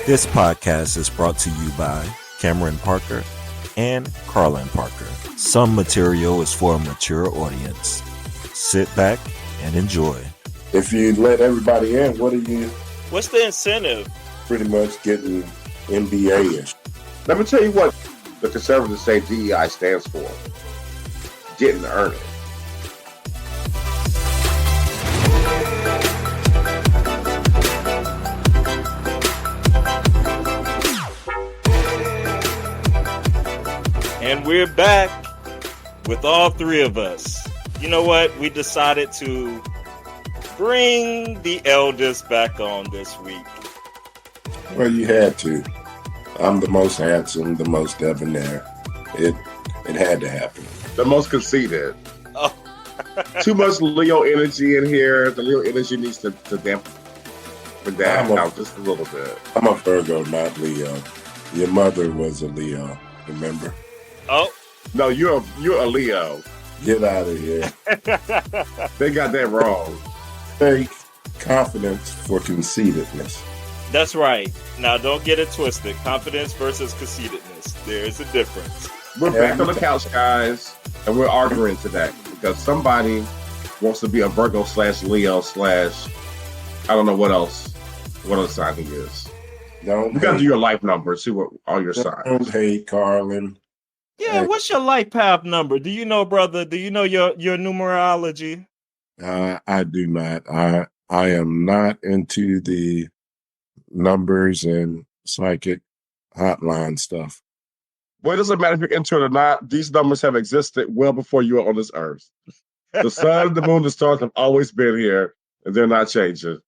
This podcast is brought to you by Cameron Parker and Carlon Parker. Some material is for a mature audience. Sit back and enjoy. If you let everybody in, What's the incentive? pretty much getting NBA-ish? Let me tell you what the conservatives say DEI stands for. Didn't earn it. And we're back with all three of us. You know what? We decided to bring the eldest back on this week. Well, you had to. I'm the most handsome, the most debonair. It had to happen. The most conceited. Oh. Too much Leo energy in here. The Leo energy needs to dampen down out just a little bit. I'm a Virgo, not Leo. Your mother was a Leo, remember? Oh. No, you're a Leo. Get out of here. They got that wrong. Fake confidence for conceitedness. That's right. Now, don't get it twisted. Confidence versus conceitedness. There is a difference. We're back on the couch, guys, and we're arguing today because somebody wants to be a Virgo / Leo / I don't know what else. What other sign he is. You got to do your life number, see what all your signs. Don't hate Carlon. Yeah, what's your life path number? Do you know, brother? Do you know your numerology? I do not. I am not into the numbers and psychic hotline stuff. Well, it doesn't matter if you're into it or not. These numbers have existed well before you were on this earth. The sun, the moon, the stars have always been here, and they're not changing.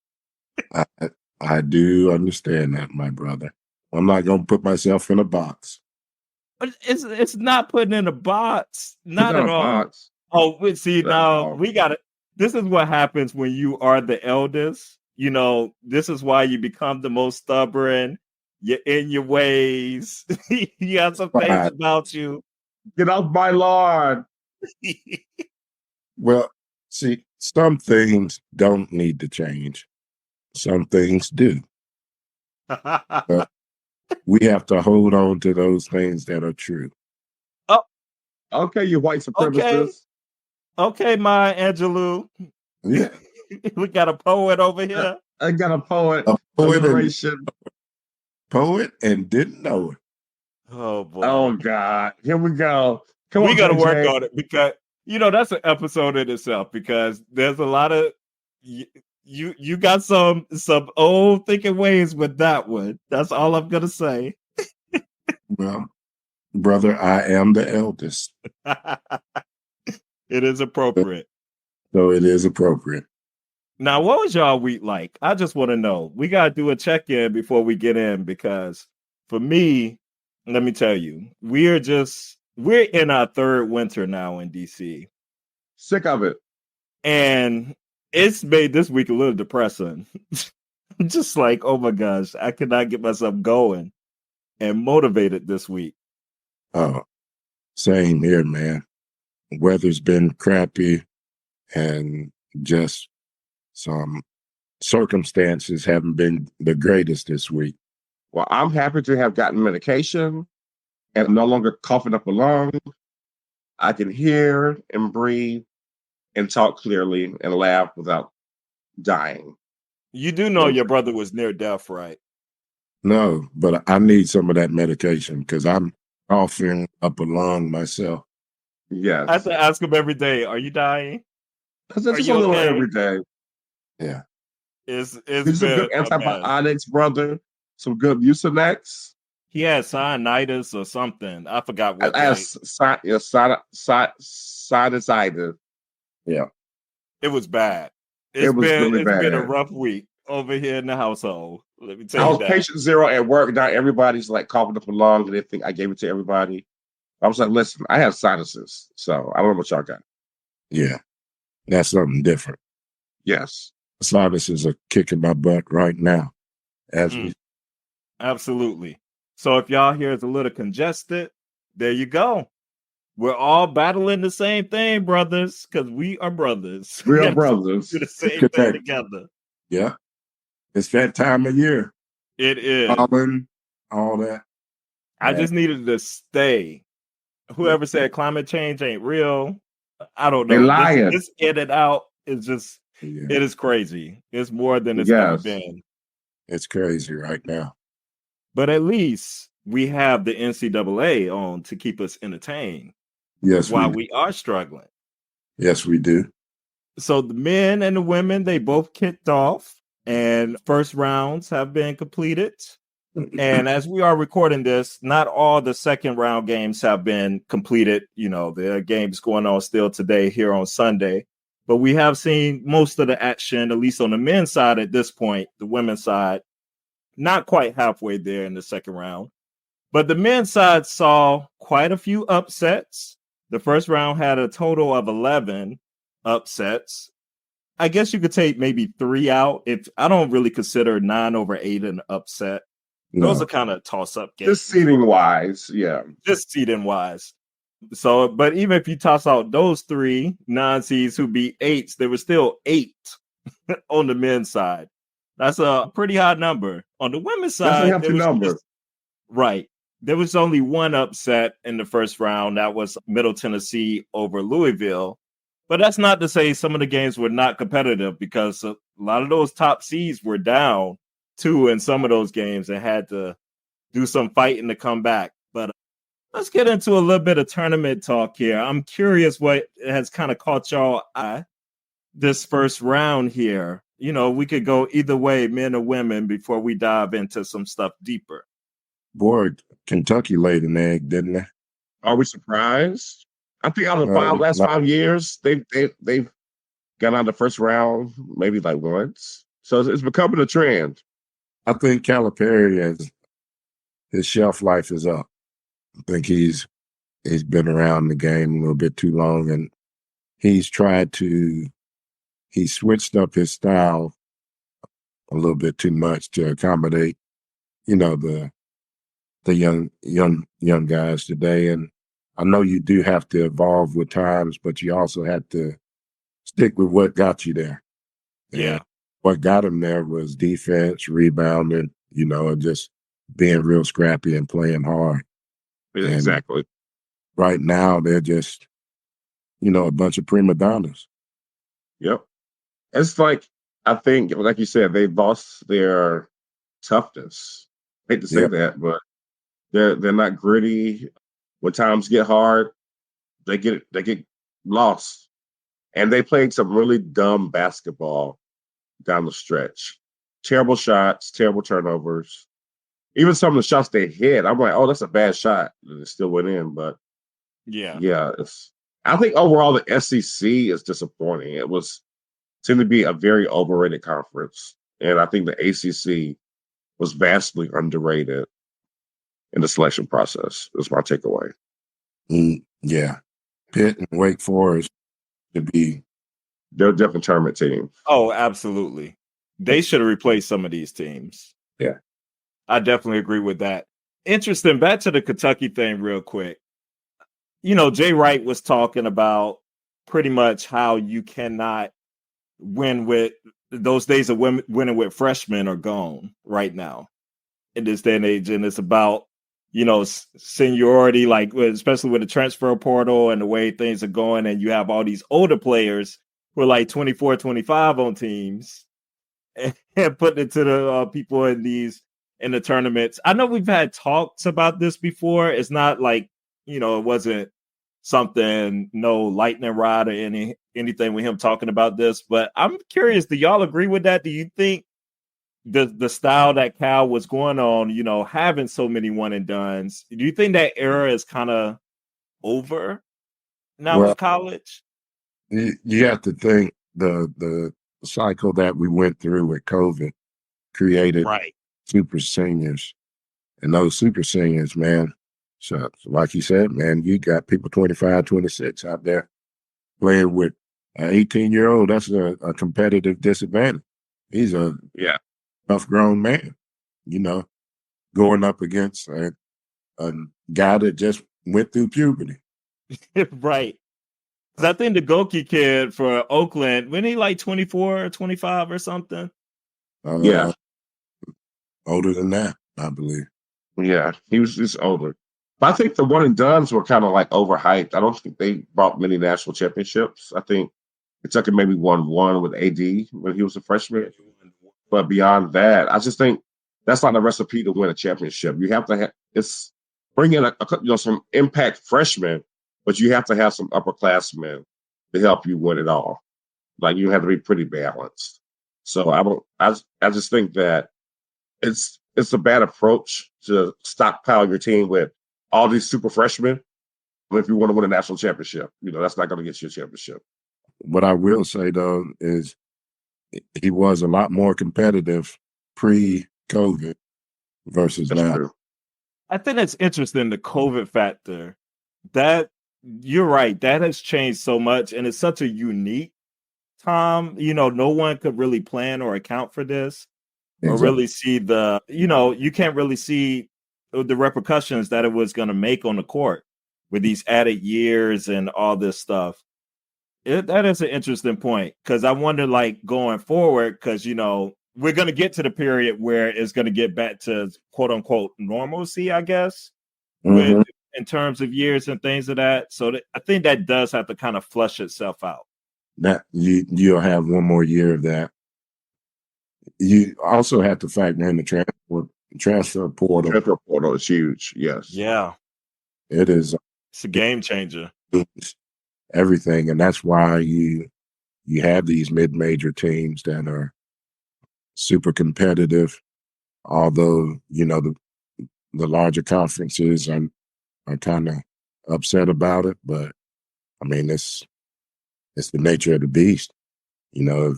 I do understand that, my brother. I'm not going to put myself in a box. But it's not putting in a box. Not at all. Box. Oh, see, now we got it. This is what happens when you are the eldest. You know, this is why you become the most stubborn. You're in your ways. You got some things about you. Get off my lawn. Well, see, some things don't need to change. Some things do. We have to hold on to those things that are true. Oh, okay, you white supremacists. Okay, Maya Angelou. Yeah. We got a poet over here. I got a poet. Poet and didn't know it. Oh boy. Oh God. Here we go. We got to work on it because that's an episode in itself because there's a lot of you got some old thinking ways with that one. That's all I'm gonna say. Well, brother, I am the eldest. It is appropriate. So it is appropriate. Now, what was y'all week like? I just want to know. We got to do a check-in before we get in because for me, let me tell you, we're in our third winter now in DC. Sick of it. And it's made this week a little depressing. I'm just like, oh my gosh, I cannot get myself going and motivated this week. Oh, same here, man. Weather's been crappy and just some circumstances haven't been the greatest this week. Well, I'm happy to have gotten medication and I'm no longer coughing up a lung. I can hear and breathe and talk clearly and laugh without dying. You do know your brother was near death, right? No, but I need some of that medication because I'm coughing up a lung myself. Yes. I have to ask him every day, are you dying? Because it's just a little every day. Yeah. It's some good antibiotics, brother. Some good Mucinex. He had sinusitis or something. I forgot what. Sinusitis. Yeah. It was bad. It's been a rough week over here in the household. Let me tell you I was that. patient zero at work. Now everybody's like coughing up a lung and they think I gave it to everybody. I was like, listen, I have sinuses. So I don't know what y'all got. Yeah. That's something different. Yes. Sinuses are kicking my butt right now. Absolutely. So if y'all hear it's a little congested, there you go. We're all battling the same thing, brothers, because we are brothers. We are brothers. Do the same thing together. Yeah. It's that time of year. It is. All that. I just needed to stay. Whoever said climate change ain't real, I don't They know. lying. This in and out is just, it is crazy. It's more than it's ever been. It's crazy right now. But at least we have the NCAA on to keep us entertained. Yes, while we are struggling. Yes, we do. So the men and the women, they both kicked off and first rounds have been completed. And as we are recording this, not all the second round games have been completed. You know, there are games going on still today here on Sunday. But we have seen most of the action, at least on the men's side at this point. The women's side, not quite halfway there in the second round. But the men's side saw quite a few upsets. The first round had a total of 11 upsets. I guess you could take maybe 3 out. If I don't really consider 9 over 8 an upset. Those are kind of toss-up games. Just seeding wise, yeah. Just seeding wise. So, but even if you toss out those 3 non-seeds who beat 8s, there were still 8 on the men's side. That's a pretty high number. On the women's side, that's a hefty number. Right. There was only one upset in the first round. That was Middle Tennessee over Louisville. But that's not to say some of the games were not competitive, because a lot of those top seeds were down too in some of those games and had to do some fighting to come back. But let's get into a little bit of tournament talk here. I'm curious what has kind of caught y'all eye this first round here. You know, we could go either way, men or women, before we dive into some stuff deeper. Boy, Kentucky laid an egg, didn't they? Are we surprised? I think out of the last 5 years, they've got out of the first round maybe like once. So it's becoming a trend. I think Calipari his shelf life is up. I think he's been around the game a little bit too long, and he switched up his style a little bit too much to accommodate, you know, the young guys today. And I know you do have to evolve with times, but you also have to stick with what got you there. Yeah. And what got him there was defense, rebounding, you know, and just being real scrappy and playing hard. Exactly. And right now, they're just, you know, a bunch of prima donnas. Yep. It's like, I think, like you said, they lost their toughness. I hate to say that, but they're not gritty. When times get hard, they get lost. And they played some really dumb basketball down the stretch. Terrible shots, terrible turnovers. Even some of the shots they hit, I'm like, oh, that's a bad shot. And it still went in. But yeah, I think overall the SEC is disappointing. It seemed to be a very overrated conference. And I think the ACC was vastly underrated in the selection process. That's my takeaway. Yeah. Pitt and Wake Forest they're a different tournament team. Oh, absolutely. They should have replaced some of these teams. Yeah. I definitely agree with that. Interesting. Back to the Kentucky thing real quick. You know, Jay Wright was talking about pretty much how you cannot win with those days of winning with freshmen are gone right now in this day and age. And it's about, you know, seniority, like especially with the transfer portal and the way things are going. And you have all these older players who are like 24, 25 on teams and putting it to the people in the tournaments. I know we've had talks about this before. It's not like, you know, it wasn't something, no lightning rod or anything with him talking about this, but I'm curious, do y'all agree with that? Do you think the style that Cal was going on, you know, having so many one and dones, do you think that era is kind of over now with college? You have to think the cycle that we went through with COVID created super seniors, and those super seniors, man. So like you said, man, you got people 25, 26 out there playing with an 18-year-old. That's a competitive disadvantage. He's a tough grown man, you know, going up against a guy that just went through puberty. Right. I think the Goki kid for Oakland, when he like 24 or 25 or something? older than that, I believe. Yeah, he was just older. But I think the one and dones were kind of like overhyped. I don't think they brought many national championships. I think Kentucky maybe won one with AD when he was a freshman. But beyond that, I just think that's not a recipe to win a championship. You have to bring in some impact freshmen, but you have to have some upperclassmen to help you win it all. Like you have to be pretty balanced. So I just think that it's a bad approach to stockpile your team with all these super freshmen. If you want to win a national championship, that's not going to get you a championship. What I will say though is he was a lot more competitive pre-COVID versus That's now. true. I think it's interesting, the COVID factor. That you're right, that has changed so much, and it's such a unique time. No one could really plan or account for this. Or really see you can't really see the repercussions that it was going to make on the court with these added years and all this stuff. That is an interesting point, because I wonder, like, going forward, because, we're going to get to the period where it's going to get back to quote unquote normalcy, I guess, in terms of years and things of that. So I think that does have to kind of flush itself out. That you'll have one more year of that. You also have to factor in the transfer portal. Transfer portal is huge. Yes. Yeah. It is. It's a game changer. Everything. And that's why you have these mid-major teams that are super competitive, although, the larger conferences are kind of upset about it. But, I mean, it's the nature of the beast. If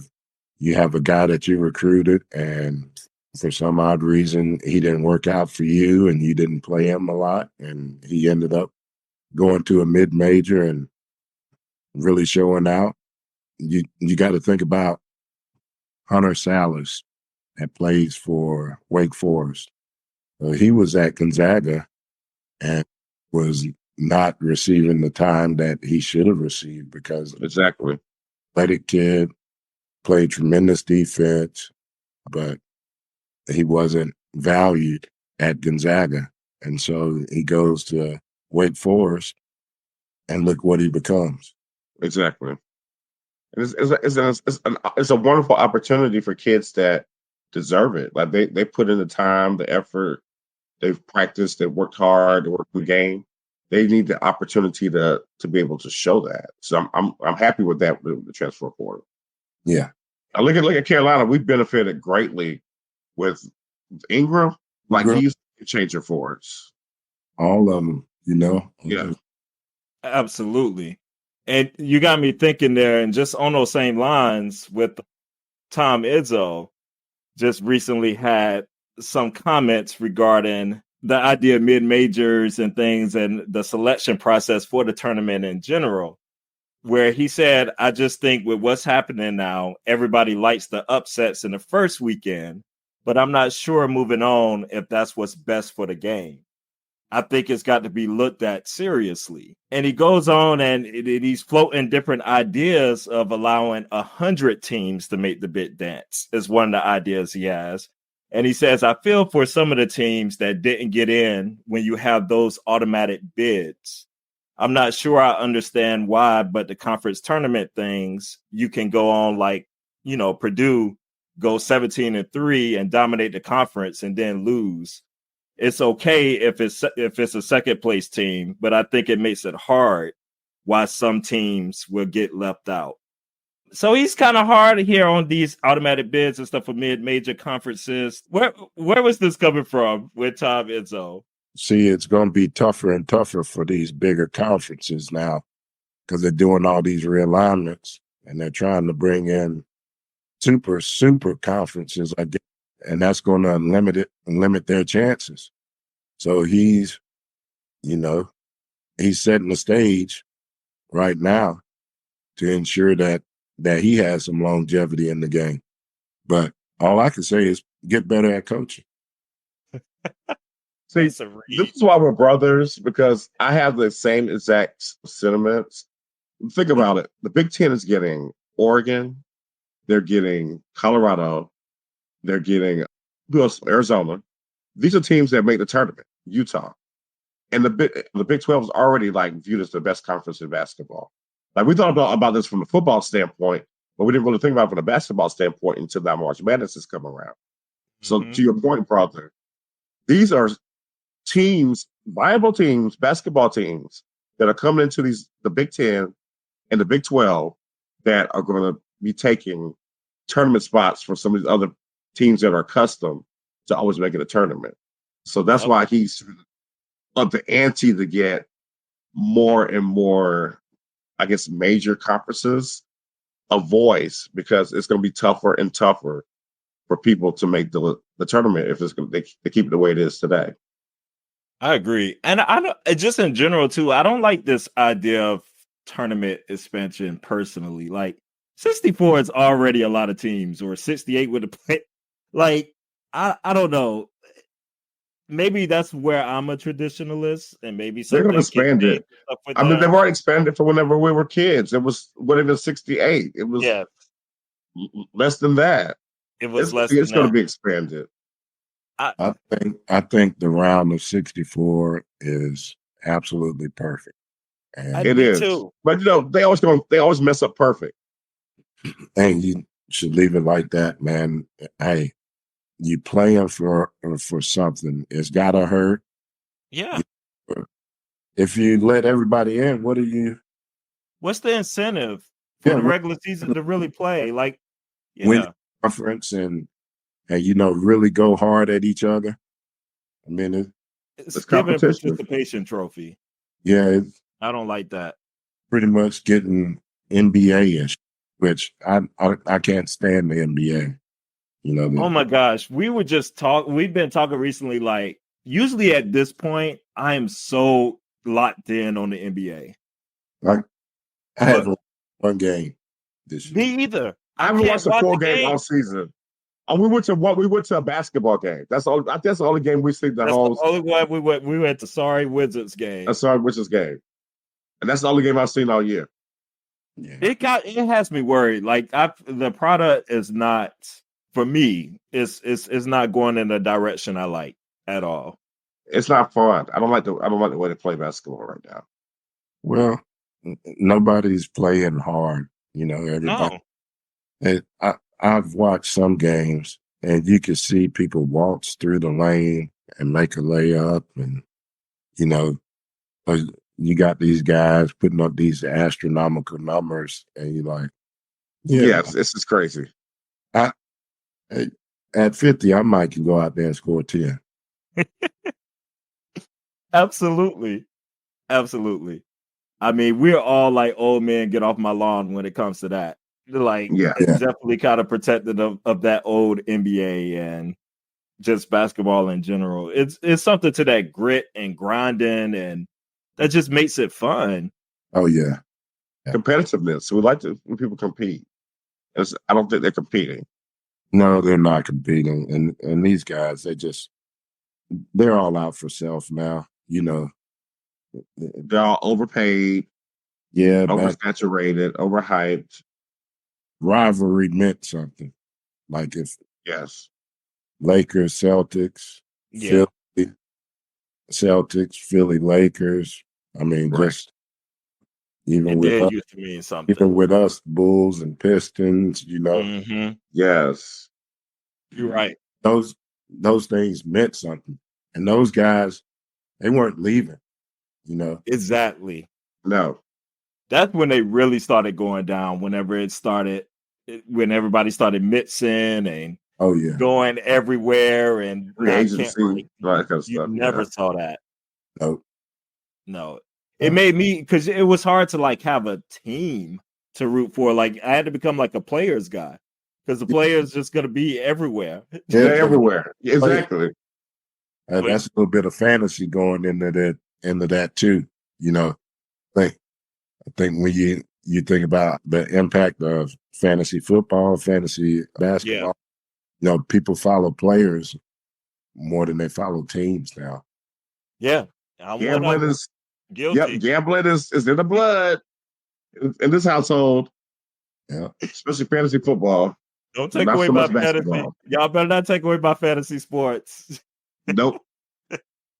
you have a guy that you recruited and for some odd reason he didn't work out for you and you didn't play him a lot and he ended up going to a mid-major and really showing out, you got to think about Hunter Salas that plays for Wake Forest. He was at Gonzaga and was not receiving the time that he should have received because exactly athletic kid, played tremendous defense, but he wasn't valued at Gonzaga. And so he goes to Wake Forest and look what he becomes. Exactly. It's a wonderful opportunity for kids that deserve it. Like they put in the time, the effort, they've practiced, they've worked hard, they worked the game. They need the opportunity to be able to show that. So I'm happy with that, with the transfer portal. Yeah. I look at Carolina. We benefited greatly with Ingram. Like he's a changer for us. All of them, Yeah, absolutely. And you got me thinking there, and just on those same lines with Tom Izzo, just recently had some comments regarding the idea of mid-majors and things and the selection process for the tournament in general, where he said, I just think with what's happening now, everybody likes the upsets in the first weekend, but I'm not sure moving on if that's what's best for the game. I think it's got to be looked at seriously. And he goes on and he's floating different ideas of allowing 100 teams to make the bid dance is one of the ideas he has. And he says, I feel for some of the teams that didn't get in when you have those automatic bids. I'm not sure I understand why, but the conference tournament things, you can go on like, Purdue go 17-3 and dominate the conference and then lose. It's okay if it's a second place team, but I think it makes it hard why some teams will get left out. So he's kind of hard here on these automatic bids and stuff for mid-major conferences. Where was this coming from with Tom Izzo? See, it's going to be tougher and tougher for these bigger conferences now because they're doing all these realignments and they're trying to bring in super conferences, I guess, and that's going to limit their chances. So he's setting the stage right now to ensure that he has some longevity in the game. But all I can say is get better at coaching. See, this is why we're brothers, because I have the same exact sentiments. Think about it. The Big Ten is getting Oregon. They're getting Colorado. They're getting Arizona. These are teams that make the tournament. Utah. And the Big 12 is already like viewed as the best conference in basketball. Like we thought about this from a football standpoint, but we didn't really think about it from a basketball standpoint until that March Madness has come around. So to your point, brother, these are teams, viable teams, basketball teams that are coming into the Big 10 and the Big 12 that are going to be taking tournament spots from some of these other teams that are accustomed to always making a tournament. So that's why he's up the ante to get more and more, I guess, major conferences a voice, because it's going to be tougher and tougher for people to make the tournament if they keep it the way it is today. I agree. And I don't, just in general too, I don't like this idea of tournament expansion personally. Like 64 is already a lot of teams, or 68 with a play. Like, I don't know. Maybe that's where I'm a traditionalist, and maybe they're going to expand it. I mean, they've already expanded for whenever we were kids. It was whatever 68. It was less than that. It was it's going to be expanded. I think the round of 64 is absolutely perfect. And it is too. But they always mess up perfect. And you should leave it like that, man. Hey, you playing for something. It's gotta hurt. Yeah. If you let everybody in, what's the incentive for the regular season to really play? Like, win conference and really go hard at each other. I mean, it's giving a participation trophy. Yeah. I don't like that. Pretty much getting NBA-ish, which I can't stand the NBA. Oh my gosh. We've been talking recently, like, usually at this point, I am so locked in on the NBA. Like, I haven't one game this year. Me either. I haven't watched a full game all season. We went to a basketball game. That's the only game we seen the whole. The only one we went to Sorry Wizards game. A Sorry Wizards game, and that's the only game I've seen all year. Yeah. It has me worried. Like, the product is not, for me, it's not going in the direction I like at all. It's not fun. I don't like the way they play basketball right now. Well, nobody's playing hard. Everybody. No. I've watched some games, and you can see people waltz through the lane and make a layup, and you got these guys putting up these astronomical numbers, and you're like, yes, this is crazy. At 50, I might go out there and score 10. Absolutely. I mean, we're all like old men, get off my lawn when it comes to that. Like, definitely kind of protected of that old NBA and just basketball in general. It's something to that grit and grinding, and that just makes it fun. Oh yeah. Competitiveness. So we like to when people compete. I don't think they're competing. No, they're not competing. And these guys, they're all out for self now. They're all overpaid. Yeah, oversaturated, overhyped. Rivalry meant something. Like if Lakers, Celtics, Philly, Celtics, Lakers. I mean, just even with us, used to mean something. Even with us, Bulls and Pistons, Mm-hmm. Yes, you're right. Those things meant something, and those guys, they weren't leaving. Exactly. No. That's when they really started going down. When everybody started mixing and going everywhere and agency, you never saw that. No. It made me, because it was hard to like have a team to root for. Like, I had to become like a players guy, because the players just gonna be everywhere. They're everywhere. Exactly. That's a little bit of fantasy going into that too. I think when you think about the impact of fantasy football, fantasy basketball, people follow players more than they follow teams now. Yeah. Gambling is guilty. Yep, gambling is in the blood in this household. Yeah. Especially fantasy football. Don't take Not away so my much fantasy. basketball. Y'all better not take away my fantasy sports. Nope.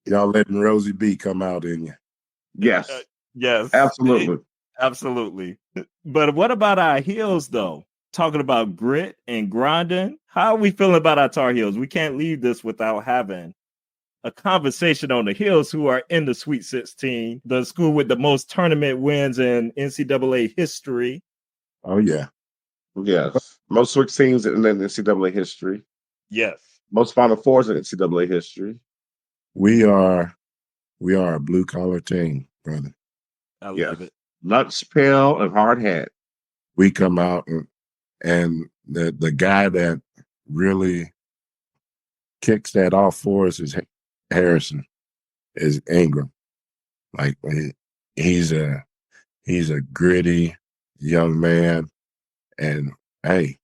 Y'all letting Rosie B come out in you. Yes. Yes. Absolutely. Absolutely. But what about our heels, though? Talking about grit and grinding. How are we feeling about our Tar Heels? We can't leave this without having a conversation on the Heels, who are in the Sweet 16, the school with the most tournament wins in NCAA history. Oh, yeah. Yes. Most Sweet teams in the NCAA history. Yes. Most Final Fours in NCAA history. We are a blue collar team, brother. I love it. Lunch pail and hard hat. We come out and the guy that really kicks that off for us is Harrison, is Ingram. Like he's a gritty young man, and hey,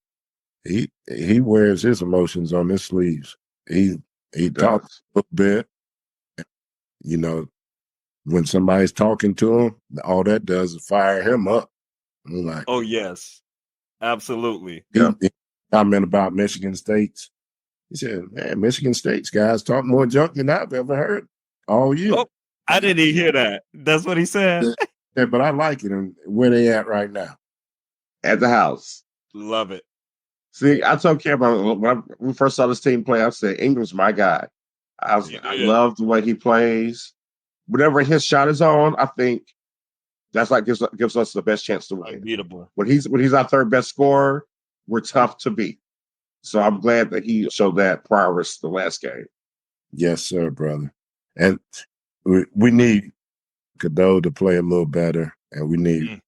he wears his emotions on his sleeves. He talks a little bit. You know, when somebody's talking to him, all that does is fire him up. I'm like, oh yes, absolutely. He comment about Michigan State's. He said, "Man, Michigan State's guys talk more junk than I've ever heard all year." Oh, I didn't even hear that. That's what he said. Yeah, but I like it. And where they at right now? At the house. Love it. See, I told Cameron when we first saw this team play, I said, Ingram's my guy. I love the way he plays. Whenever his shot is on, I think that's like gives us the best chance to win. Unbeatable. When he's our third best scorer, we're tough to beat. So I'm glad that he showed that prowess the last game. Yes, sir, brother. And we need Cadeau to play a little better, and we need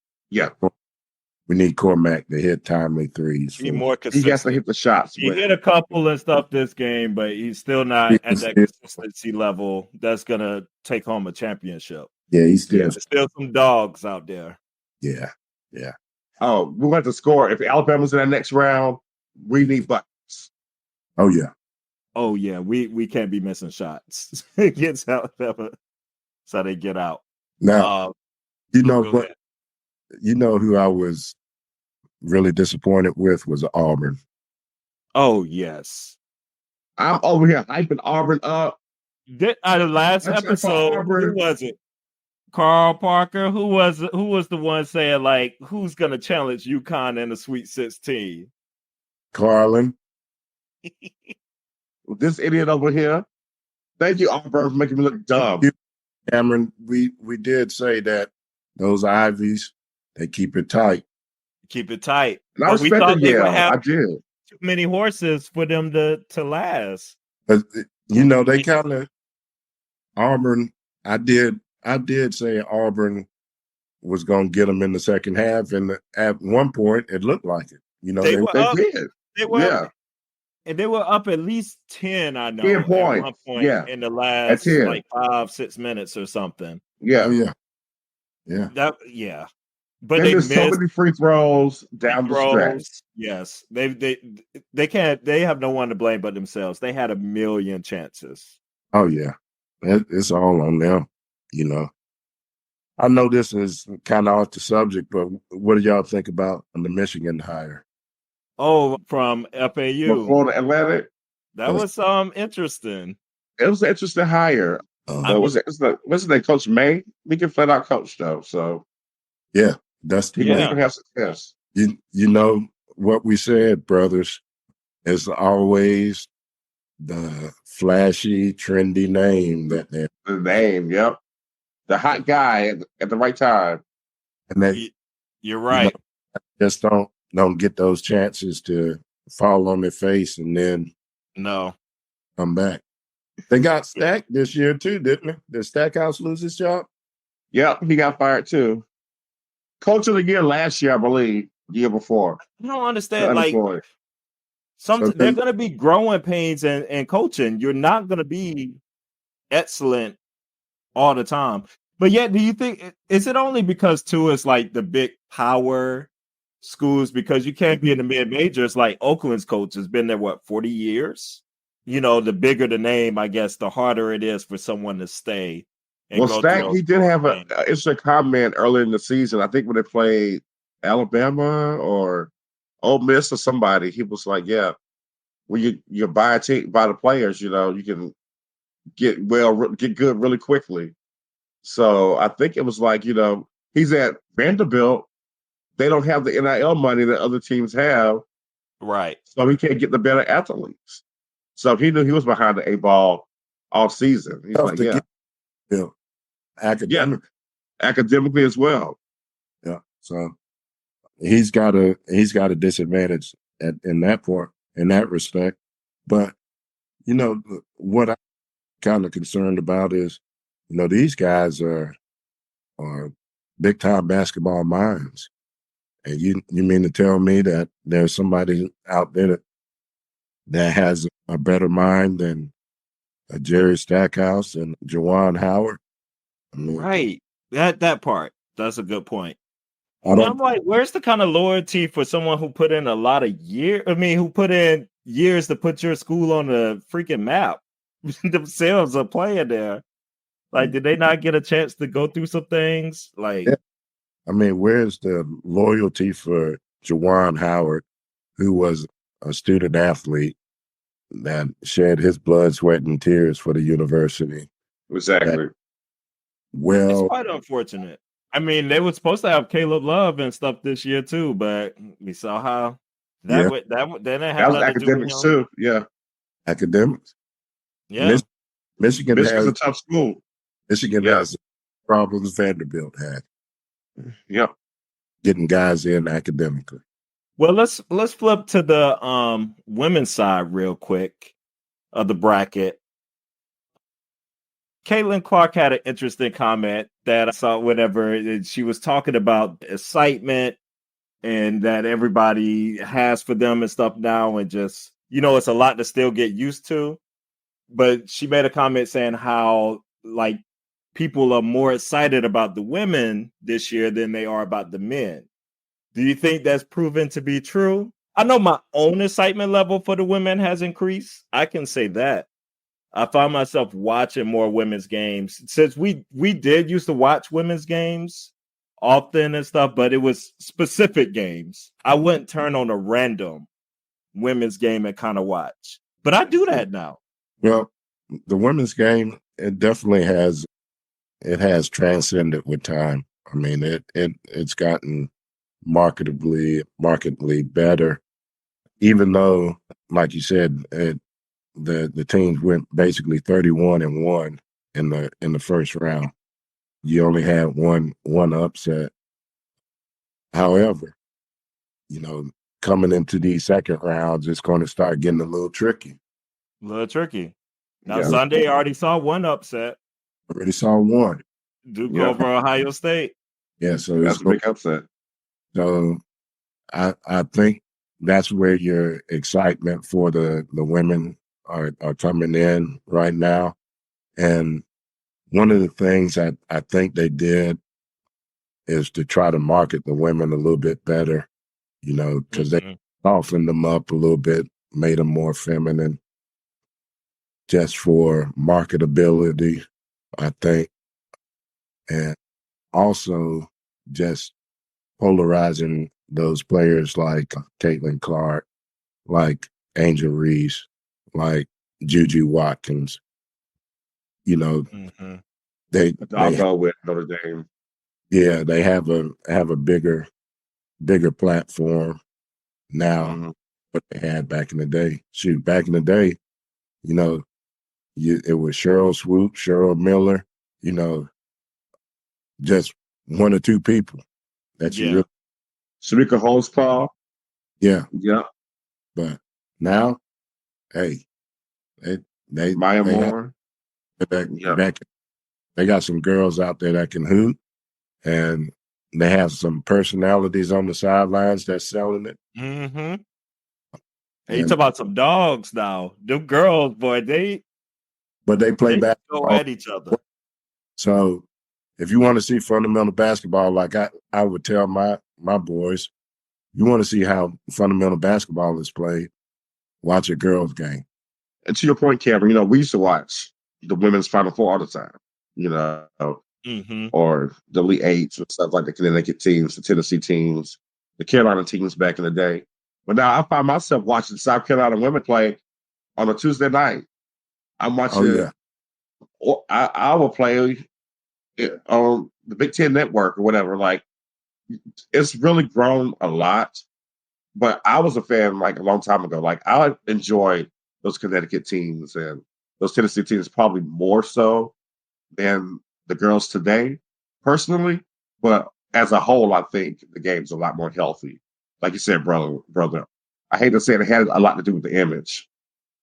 Cormac to hit timely threes. Be more consistent. He has to hit the shots. He hit a couple and stuff this game, but he's still not at that consistency level that's gonna take home a championship. Yeah, he's still There's still some dogs out there. Yeah. Oh, we want to score. If Alabama's in that next round, we need buckets. Oh yeah. Oh yeah, we can't be missing shots against Alabama, so they get out. Now, you know what? You know who I was really disappointed with was Auburn. Oh yes, I'm over here hyping Auburn up. The last episode, who was it? Carl Parker. Who was the one saying like, who's gonna challenge UConn in the Sweet 16? Carlon. This idiot over here. Thank you, Auburn, for making me look dumb. Cameron, we did say that those Ivies, they keep it tight. Keep it tight. And I we thought they would have I did. too many horses for them to last. But you know, they kind of Auburn. I did say Auburn was going to get them in the second half, and at one point it looked like it. You know, they did. They were, and they were up at least 10. I know 10 points. At one point in the last like 5-6 minutes or something. Yeah. But they missed so many free throws down the stretch. Yes, they can't. They have no one to blame but themselves. They had a million chances. Oh yeah, it's all on them. You know, I know this is kind of off the subject, but what do y'all think about the Michigan hire? Oh, from FAU, from Florida Atlantic. That was interesting. It was an interesting hire. Wasn't that Coach May? We can flat out coach though. So yeah, that's he can have success. You know what we said, brothers, is always the flashy, trendy name that they're the name. Yep, the hot guy at the right time. And they, you're right. Just don't get those chances to fall on their face and then come back. They got Stack this year too, didn't they? Did Stackhouse lose his job? Yep, he got fired too. Coach of the year last year, I believe. The year before. I don't understand. Like, they're going to be growing pains and coaching. You're not going to be excellent all the time. But yet, do you think, is it only because too it's like the big power schools? Because you can't be in the mid-majors. Like Oakland's coach has been there, 40 years? You know, the bigger the name, I guess, the harder it is for someone to stay. Well, Stack, he did have an interesting comment earlier in the season. I think when they played Alabama or Ole Miss or somebody. He was like, yeah, when you buy a team, buy the players, you know, you can get good really quickly. So I think it was like, you know, he's at Vanderbilt. They don't have the NIL money that other teams have. Right. So he can't get the better athletes. So he knew he was behind the 8 ball all season. He's like, yeah. Academic. Yeah, academically as well. Yeah. So he's got a disadvantage in that respect. But you know what I'm kind of concerned about is, you know, these guys are big time basketball minds, and you mean to tell me that there's somebody out there that has a better mind than Jerry Stackhouse and Juwan Howard? I mean, right. That part. That's a good point. I'm like, where's the kind of loyalty for someone who put in a lot of years? I mean, who put in years to put your school on the freaking map themselves are playing there. Like, did they not get a chance to go through some things? Like, yeah. I mean, where's the loyalty for Juwan Howard, who was a student athlete that shed his blood, sweat, and tears for the university? Exactly. It's quite unfortunate. I mean, they were supposed to have Caleb Love and stuff this year too, but we saw how that didn't have was academics too. Yeah, academics. Yeah, Michigan's a tough school. Michigan has problems Vanderbilt had. Yep, getting guys in academically. Well, let's flip to the women's side real quick of the bracket. Caitlin Clark had an interesting comment that I saw whenever she was talking about excitement and that everybody has for them and stuff now, and just, you know, it's a lot to still get used to. But she made a comment saying how, like, people are more excited about the women this year than they are about the men. Do you think that's proven to be true? I know my own excitement level for the women has increased. I can say that. I find myself watching more women's games since we did used to watch women's games often and stuff, but it was specific games. I wouldn't turn on a random women's game and kind of watch, but I do that now. Well, the women's game, it definitely has transcended with time. I mean, it's gotten markedly better, even though, like you said, the teams went basically 31-1 in the first round. You only had one upset. However, you know, coming into these second rounds, it's going to start getting a little tricky. Now, Sunday, I already saw one upset. Already saw one. Duke over Ohio State. Yeah, so that's a big upset. So I think that's where your excitement for the women are coming in right now. And one of the things I think they did is to try to market the women a little bit better, you know, because they softened them up a little bit, made them more feminine, just for marketability, I think. And also just polarizing those players like Caitlin Clark, like Angel Reese, like Juju Watkins. You know, they go with Notre Dame. Yeah, they have a bigger platform now, what they had back in the day. Shoot, back in the day, you know, it was Cheryl Swoop, Cheryl Miller, you know, just one or two people that you really. Shamika Holmes-Paul. Yeah. Yeah. But now, hey, they Maya Moore. They got some girls out there that can hoop, and they have some personalities on the sidelines that's selling it. And you talk about some dogs now. Them girls, boy, they play basketball. Go at each other. So if you want to see fundamental basketball, like I would tell my boys, you want to see how fundamental basketball is played, watch a girls' game. And to your point, Cameron, you know, we used to watch the women's Final Four all the time, you know, or the Elite Eights and stuff like the Connecticut teams, the Tennessee teams, the Carolina teams back in the day. But now I find myself watching South Carolina women play on a Tuesday night. I'm watching. Oh, yeah. Or I will play it on the Big Ten Network or whatever. Like, it's really grown a lot. But I was a fan like a long time ago. Like, I enjoyed those Connecticut teams and those Tennessee teams probably more so than the girls today, personally. But as a whole, I think the game's a lot more healthy. Like you said, brother. I hate to say it had a lot to do with the image,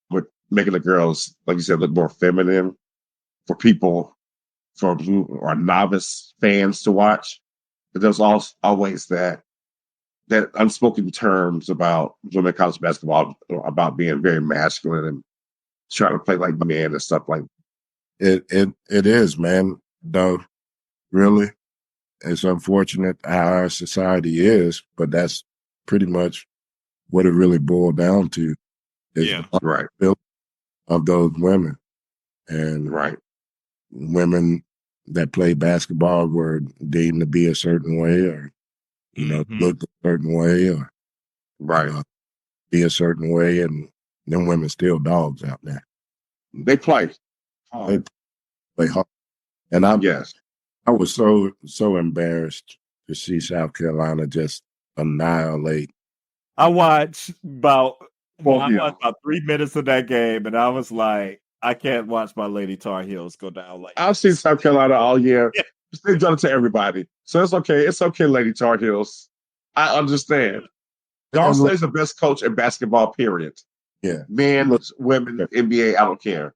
with making the girls, like you said, look more feminine for people who are novice fans to watch. But there's always that unspoken terms about women college basketball, about being very masculine and trying to play like men and stuff like that. It is, man. Though, really, it's unfortunate how our society is, but that's pretty much what it really boiled down to. Is right of those women. And women that play basketball were deemed to be a certain way, or look a certain way, or be a certain way, and them women still dogs out there. They play hard. They play hard. And I was so embarrassed to see South Carolina just annihilate. I watched about 3 minutes of that game, and I was like, I can't watch my Lady Tar Heels go down like I've seen South Carolina all year. They've done it to everybody. So it's okay. It's okay, Lady Tar Heels. I understand. Y'all Slay's the best coach in basketball, period. Yeah. Men, women, NBA, I don't care.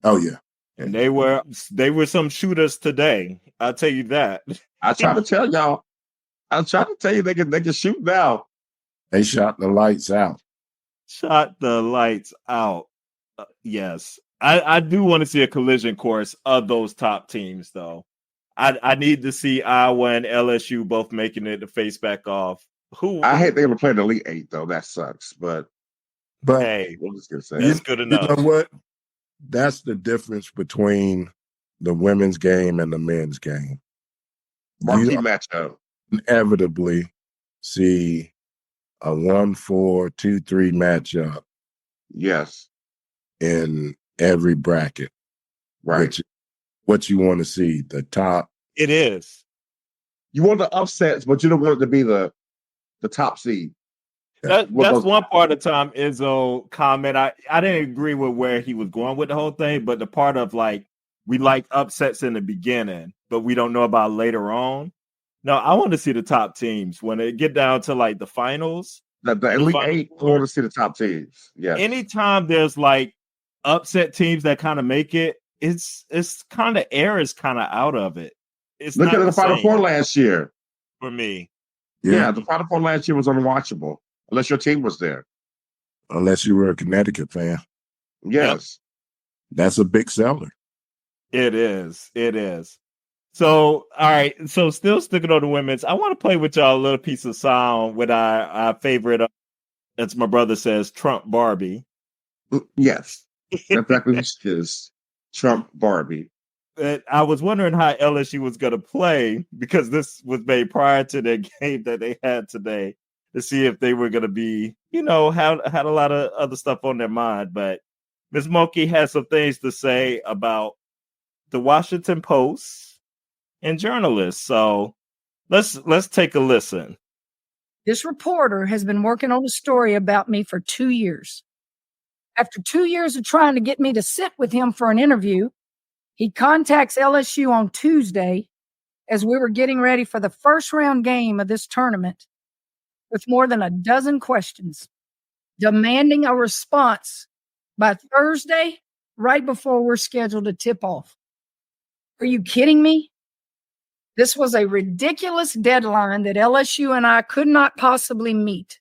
Oh, yeah. And they were some shooters today. I'll tell you that. I try to tell y'all. I'm trying to tell you they can shoot now. They shot the lights out. Shot the lights out. Yes. I do want to see a collision course of those top teams, though. I need to see Iowa and LSU both making it to face back off. I hate they were playing the Elite Eight, though. That sucks. But hey, we'll just gonna say it's good enough. You know what? That's the difference between the women's game and the men's game. Marquee matchup. Inevitably see a 1-4, 2-3 matchup. Yes. In every bracket. Right. What you want to see, the top. It is. You want the upsets, but you don't want it to be the top seed. That's one part of Tom Izzo comment. I didn't agree with where he was going with the whole thing, but the part of like, we like upsets in the beginning, but we don't know about later on. No, I want to see the top teams when they get down to like the finals. The Elite Eight, I want to see the top teams. Yeah. Anytime there's like upset teams that kind of make it, it's kind of air is kind of out of it. Look at the Final Four last year. For me. Yeah, the Final Four last year was unwatchable unless your team was there. Unless you were a Connecticut fan. Yes. Yep. That's a big seller. It is. It is. So, all right. So still sticking on the women's, I want to play with y'all a little piece of sound with our favorite, as my brother says, Trump Barbie. Yes. Exactly what it is. Trump Barbie. I was wondering how LSU was going to play, because this was made prior to their game that they had today, to see if they were going to be, had a lot of other stuff on their mind. But Ms. Mulkey has some things to say about the Washington Post and journalists. So let's take a listen. This reporter has been working on a story about me for 2 years. After 2 years of trying to get me to sit with him for an interview, he contacts LSU on Tuesday as we were getting ready for the first round game of this tournament with more than a dozen questions, demanding a response by Thursday, right before we're scheduled to tip off. Are you kidding me? This was a ridiculous deadline that LSU and I could not possibly meet,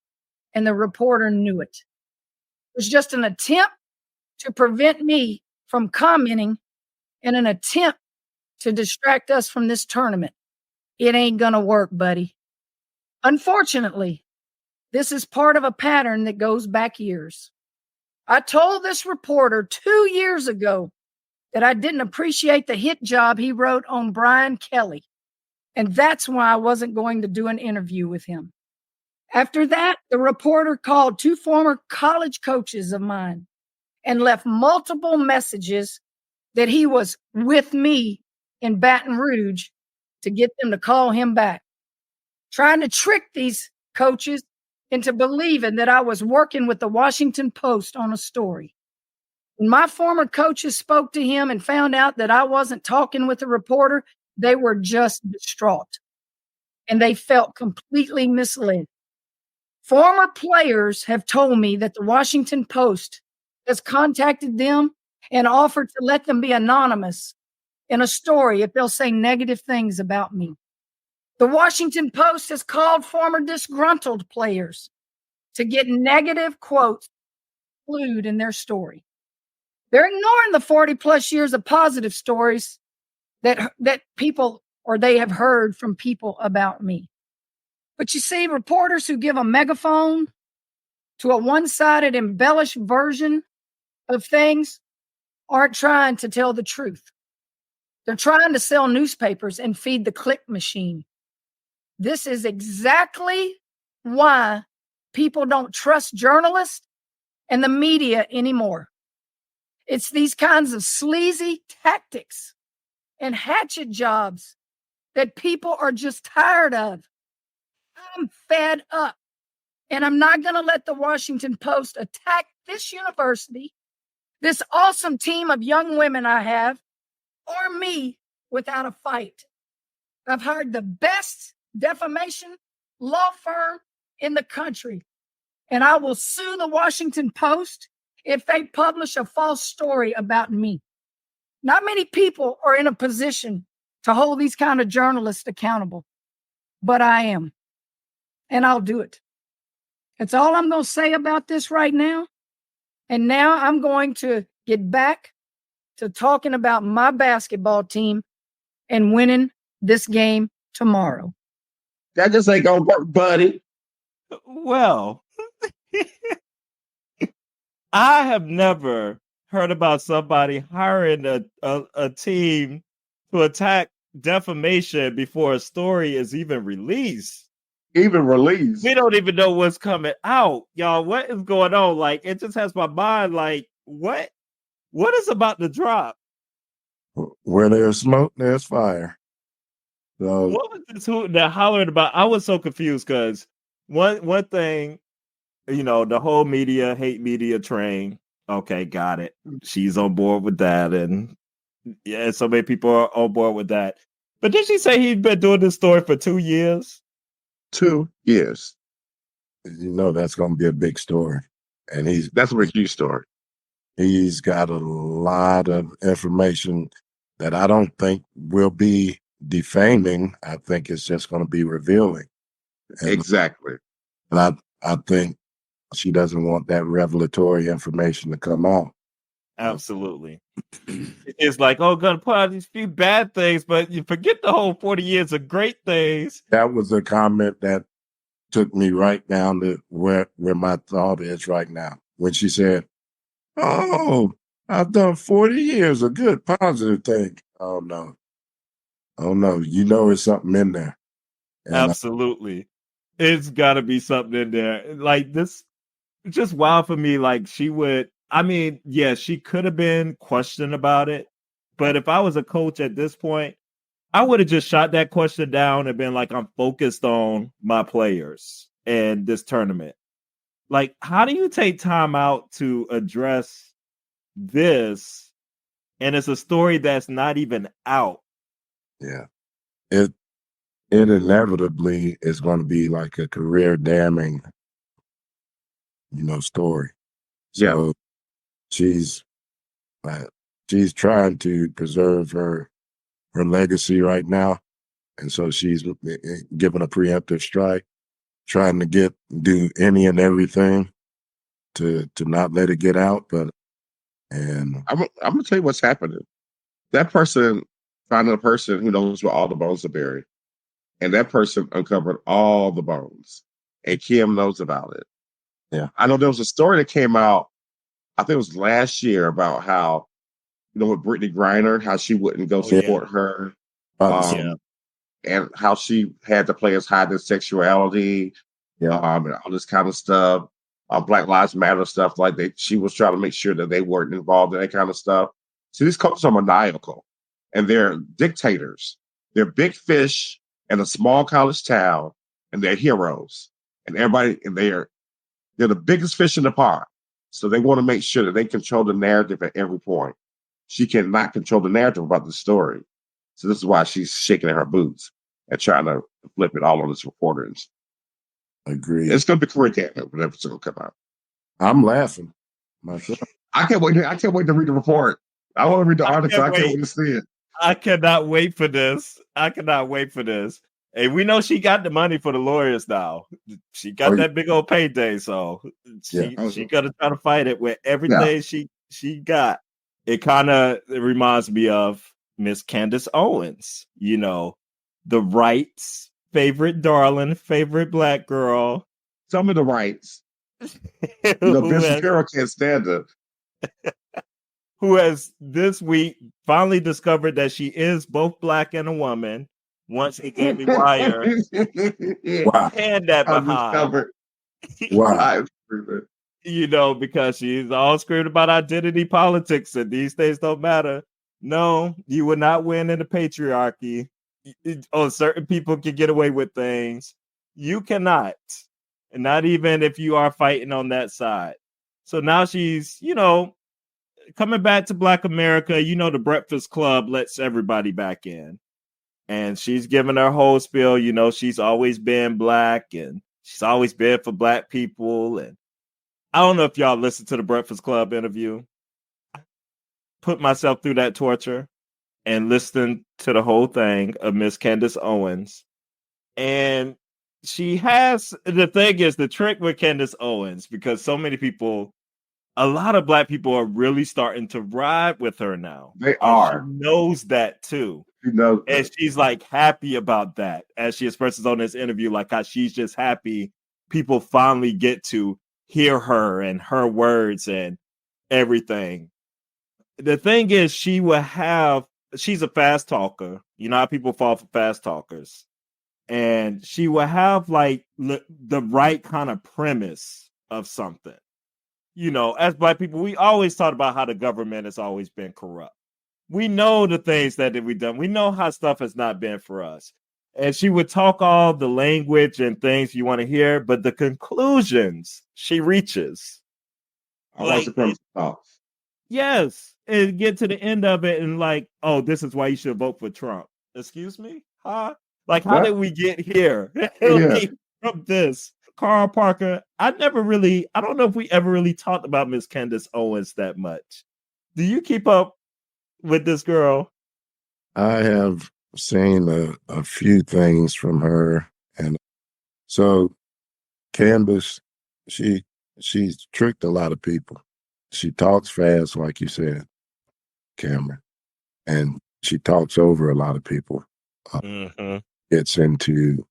and the reporter knew it. It was just an attempt to prevent me from commenting in an attempt to distract us from this tournament. It ain't gonna work, buddy. Unfortunately, this is part of a pattern that goes back years. I told this reporter 2 years ago that I didn't appreciate the hit job he wrote on Brian Kelly, and that's why I wasn't going to do an interview with him. After that, the reporter called 2 former college coaches of mine and left multiple messages that he was with me in Baton Rouge to get them to call him back, trying to trick these coaches into believing that I was working with the Washington Post on a story. When my former coaches spoke to him and found out that I wasn't talking with the reporter, they were just distraught, and they felt completely misled. Former players have told me that the Washington Post has contacted them and offered to let them be anonymous in a story if they'll say negative things about me. The Washington Post has called former disgruntled players to get negative quotes included in their story. They're ignoring the 40 plus years of positive stories that people or they have heard from people about me. But you see, reporters who give a megaphone to a one-sided embellished version of things aren't trying to tell the truth. They're trying to sell newspapers and feed the click machine. This is exactly why people don't trust journalists and the media anymore. It's these kinds of sleazy tactics and hatchet jobs that people are just tired of. I'm fed up, and I'm not going to let the Washington Post attack this university, this awesome team of young women I have, or me without a fight. I've hired the best defamation law firm in the country, and I will sue the Washington Post if they publish a false story about me. Not many people are in a position to hold these kind of journalists accountable, but I am, and I'll do it. That's all I'm going to say about this right now. And now I'm going to get back to talking about my basketball team and winning this game tomorrow. That just ain't gonna work, buddy. Well, I have never heard about somebody hiring a team to attack defamation before a story is even released. We don't even know what's coming out, y'all. What is going on? Like, it just has my mind like, what is about to drop? Where there's smoke, there's fire. So what was this hooting and hollering about? I was so confused because one thing, the whole hate media train. Okay, got it. She's on board with that, and yeah, so many people are on board with that. But did she say he's been doing this story for 2 years? 2 years. That's going to be a big story, and that's a huge story. He's got a lot of information that I don't think will be defaming. I think it's just going to be revealing. Exactly. And I think she doesn't want that revelatory information to come out. Absolutely. It's like, gonna put out these few bad things, but you forget the whole 40 years of great things. That was a comment that took me right down to where my thought is right now. When she said, "Oh, I've done 40 years of good, positive thing." Oh no. It's something in there. And absolutely. It's gotta be something in there. Like this, it's just wild for me. Like she could have been questioned about it. But if I was a coach at this point, I would have just shot that question down and been like, I'm focused on my players and this tournament. Like, how do you take time out to address this? And it's a story that's not even out. Yeah. It inevitably is going to be like a career damning, story. So she's trying to preserve her legacy right now. And so she's given a preemptive strike, trying to do any and everything to not let it get out. And I'm gonna tell you what's happening. That person found a person who knows where all the bones are buried. And that person uncovered all the bones. And Kim knows about it. Yeah. I know there was a story that came out, I think it was last year, about how, with Brittany Griner, how she wouldn't go support her. And how she had the players hide their sexuality. and all this kind of stuff, Black Lives Matter stuff. Like she was trying to make sure that they weren't involved in that kind of stuff. So these coaches are maniacal, and they're dictators. They're big fish in a small college town, and they're heroes. And everybody, and they're the biggest fish in the pond. So they want to make sure that they control the narrative at every point. She cannot control the narrative about the story. So this is why she's shaking in her boots and trying to flip it all on this reporters. Agreed. It's going to be career damage whenever it's going to come out. I'm laughing myself. I can't wait to read the report. I want to read the article. I can't wait to see it. I cannot wait for this. Hey, we know she got the money for the lawyers now. She got that big old payday, so she gonna try to fight it with everything she got. It kind of reminds me of Miss Candace Owens, the right's favorite darling, favorite Black girl. Some of the rights. Bishop Carroll can't stand her. Who has this week finally discovered that she is both Black and a woman. Once he gave me wire. Wow. And that behind. Wow. Because she's all screaming about identity politics and these things don't matter. No, you will not win in the patriarchy. Certain people can get away with things. You cannot. And not even if you are fighting on that side. So now she's, coming back to Black America. The Breakfast Club lets everybody back in. And she's giving her whole spiel. She's always been Black and she's always been for Black people. And I don't know if y'all listened to the Breakfast Club interview. I put myself through that torture and listened to the whole thing of Miss Candace Owens. And the thing is, the trick with Candace Owens, because so many people, a lot of Black people are really starting to ride with her now. They are. She knows that too. And she's like happy about that, as she expresses on this interview, like how she's just happy people finally get to hear her and her words and everything. The thing is, she's a fast talker. How people fall for fast talkers. And she will have like the right kind of premise of something. As Black people, we always talk about how the government has always been corrupt. We know the things that we've done. We know how stuff has not been for us. And she would talk all the language and things you want to hear, but the conclusions she reaches. Yes. And get to the end of it and like, oh, this is why you should vote for Trump. Excuse me? Huh? Like, how did we get here? From this. Carl Parker, I don't know if we ever really talked about Miss Candace Owens that much. Do you keep up with this girl? I have seen a few things from her. And so Candace, she's tricked a lot of people. She talks fast, like you said, Cameron, and she talks over a lot of people. Gets into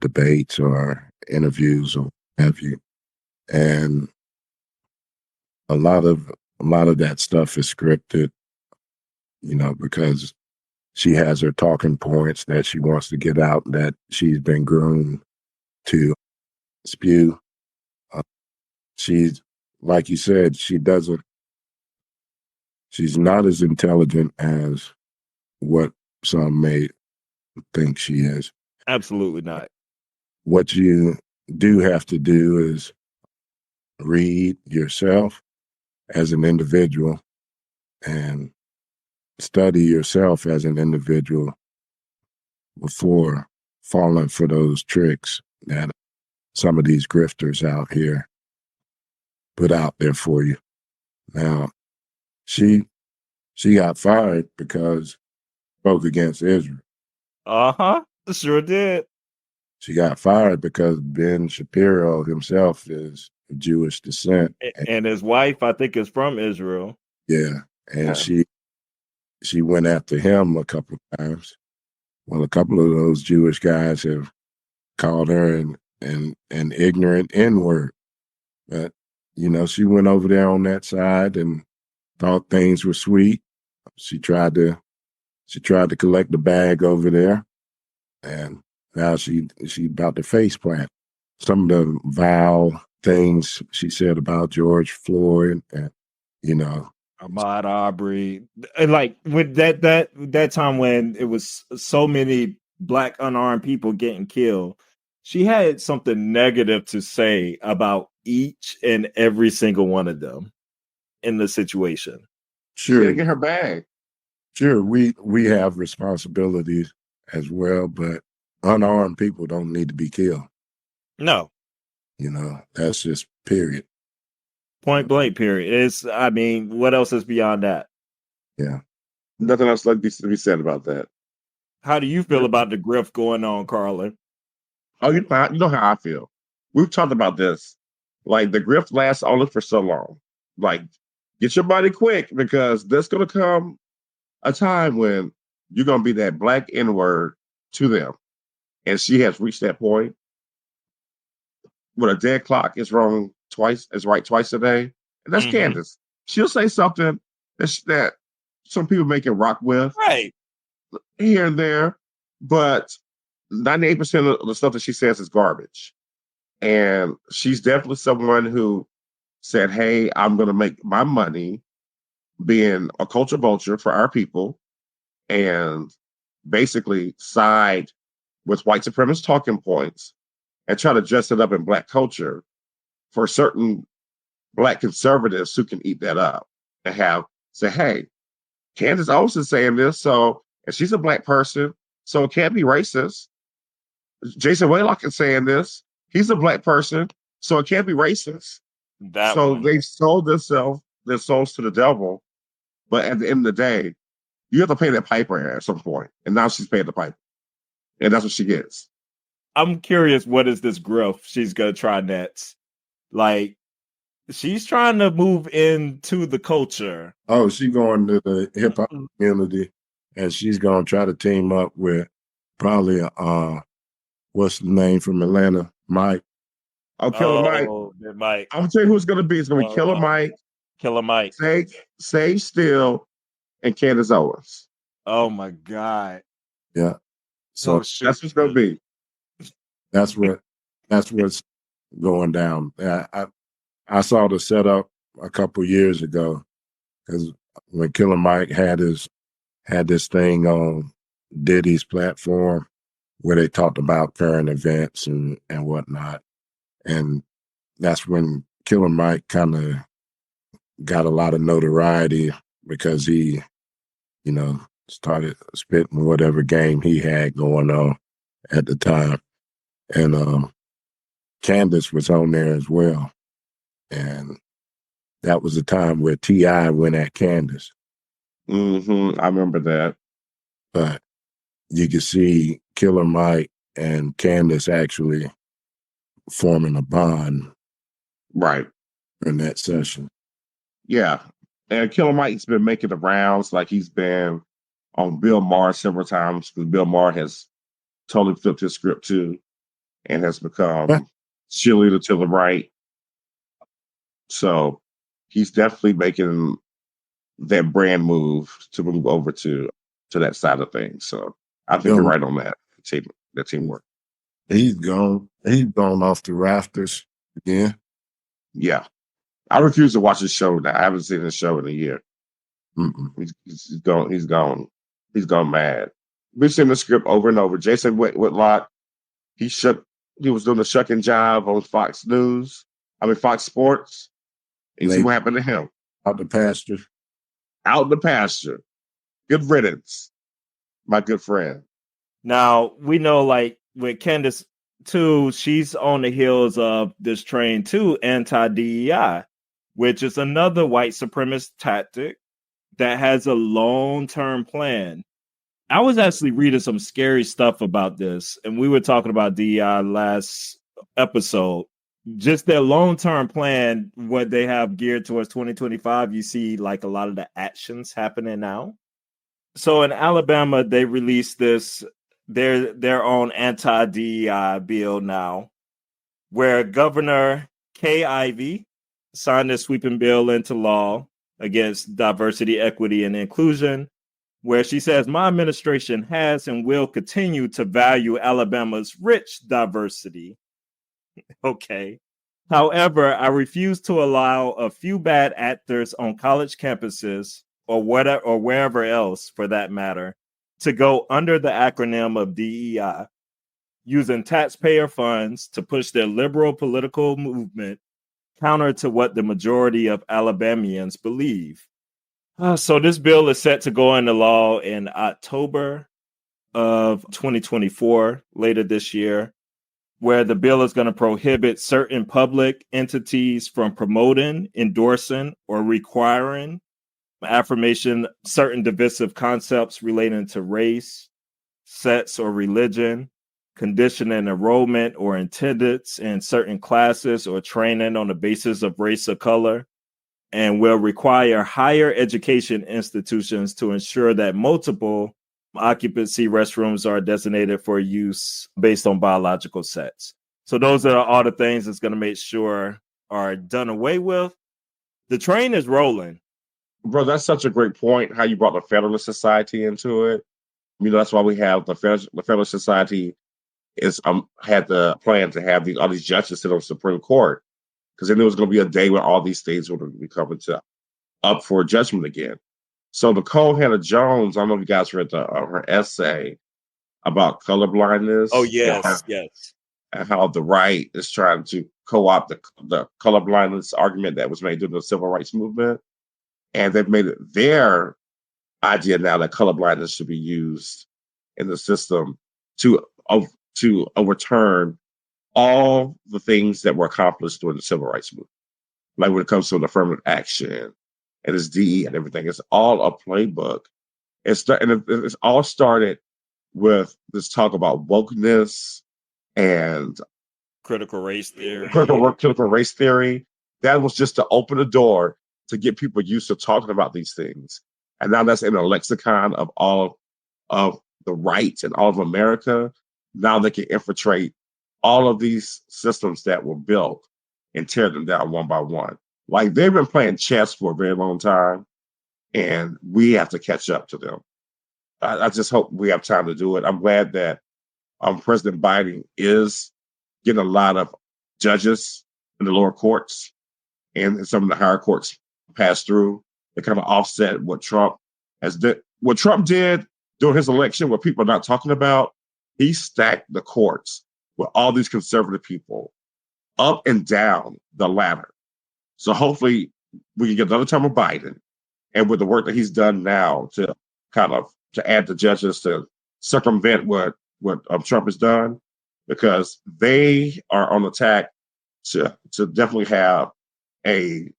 debates or interviews or what have you, and a lot of that stuff is scripted, because she has her talking points that she wants to get out that she's been groomed to spew. She's, like you said, she's not as intelligent as what some may think she is. Absolutely not. What you do have to do is read yourself as an individual and study yourself as an individual before falling for those tricks that some of these grifters out here put out there for you. Now, she got fired because she spoke against Israel. Sure did. She got fired because Ben Shapiro himself is of Jewish descent. And his wife, I think, is from Israel. Yeah. And she went after him a couple of times. Well, a couple of those Jewish guys have called her an ignorant N-word. But, she went over there on that side and thought things were sweet. She tried to collect the bag over there. And now she about to face plant. some of the vile things she said about George Floyd, and Ahmaud Arbery, and like with that time when it was so many Black unarmed people getting killed, she had something negative to say about each and every single one of them in the situation. She didn't get her bag. Sure, we have responsibilities as well, but unarmed people don't need to be killed. No, that's just period. point blank. Period. What else is beyond that? Yeah. Nothing else to be said about that. How do you feel about the grift going on, Carlon? Oh, you know how I feel. We've talked about this. Like, the grift lasts only for so long. Like, get your money quick, because there's going to come a time when you're going to be that Black N-word to them. And she has reached that point. When a dead clock is right twice a day. And that's Candace. She'll say something that some people make it rock with. Right. Here and there. But 98% of the stuff that she says is garbage. And she's definitely someone who said, hey, I'm going to make my money being a culture vulture for our people, and basically side with white supremacist talking points and try to dress it up in Black culture for certain Black conservatives who can eat that up and say, hey, Candace Owens is saying this, and she's a Black person, so it can't be racist. Jason Waylock is saying this. He's a Black person, so it can't be racist. They sold their souls to the devil. But at the end of the day, you have to pay that piper at some point. And now she's paying the piper. And that's what she gets. I'm curious, what is this growth she's going to try next? Like, she's trying to move into the culture. Oh, she's going to the hip hop community, and she's going to try to team up with probably, what's the name from Atlanta? Mike. Oh, Killer Mike. Mike. I'm going to tell you who it's going to be. It's going to be Killer Mike. Killer Mike. Sage Steele and Candace Owens. Oh, my God. Yeah. So that's what's going to be. That's what's going down. I saw the setup a couple years ago, because when Killer Mike had this thing on Diddy's platform where they talked about current events and whatnot, and that's when Killer Mike kind of got a lot of notoriety because he, started spitting whatever game he had going on at the time. And Candace was on there as well. And that was the time where T.I. went at Candace. I remember that. But you could see Killer Mike and Candace actually forming a bond. Right. In that session. Yeah. And Killer Mike's been making the rounds. Like, he's been on Bill Maher several times, because Bill Maher has totally flipped his script too and has become cheerleader to the right. So he's definitely making that brand move to move over to that side of things. So I think you're right on that teamwork. He's gone off the rafters again. Yeah. I refuse to watch his show now. I haven't seen his show in a year. He's gone mad. We've seen the script over and over. Jason Whitlock, he was doing the shucking jive on Fox Sports. And see what happened to him. Out the pasture. Good riddance, my good friend. Now, we know, like, with Candace, too, she's on the heels of this train, too, anti-DEI, which is another white supremacist tactic that has a long-term plan. I was actually reading some scary stuff about this, and we were talking about DEI last episode. Just their long-term plan, what they have geared towards 2025, you see like a lot of the actions happening now. So in Alabama, they released their own anti-DEI bill now, where Governor Kay Ivey signed a sweeping bill into law against diversity, equity, and inclusion, where she says, my administration has and will continue to value Alabama's rich diversity Okay. However, I refuse to allow a few bad actors on college campuses or whatever or wherever else for that matter to go under the acronym of DEI, using taxpayer funds to push their liberal political movement counter to what the majority of Alabamians believe. So this bill is set to go into law in October of 2024, later this year, where the bill is going to prohibit certain public entities from promoting, endorsing, or requiring affirmation certain divisive concepts relating to race, sex, or religion, conditioning enrollment or attendance in certain classes or training on the basis of race or color, and will require higher education institutions to ensure that multiple occupancy restrooms are designated for use based on biological sex. So those are all the things that's going to make sure are done away with. The train is rolling. Bro, that's such a great point, how you brought the Federalist Society into it. That's why we have the Federalist Society is had the plan to have all these judges sit on the Supreme Court, because then there was going to be a day when all these states were going to be coming up for judgment again. So Nicole Hannah-Jones, I don't know if you guys read her essay about colorblindness. Oh, yes. And how the right is trying to co-opt the colorblindness argument that was made during the civil rights movement. And they've made it their idea now that colorblindness should be used in the system to overturn all the things that were accomplished during the civil rights movement. Like when it comes to an affirmative action and its DE and everything, it's all a playbook. It's all started with this talk about wokeness and critical race theory. Critical race theory. That was just to open the door to get people used to talking about these things. And now that's in a lexicon of all of the rights and all of America. Now they can infiltrate all of these systems that were built and tear them down one by one. Like, they've been playing chess for a very long time, and we have to catch up to them. I just hope we have time to do it. I'm glad that President Biden is getting a lot of judges in the lower courts and some of the higher courts pass through. They kind of offset what Trump did during his election, what people are not talking about. He stacked the courts with all these conservative people up and down the ladder. So hopefully we can get another term of Biden, and with the work that he's done now to add the judges to circumvent what Trump has done, because they are on attack to definitely have a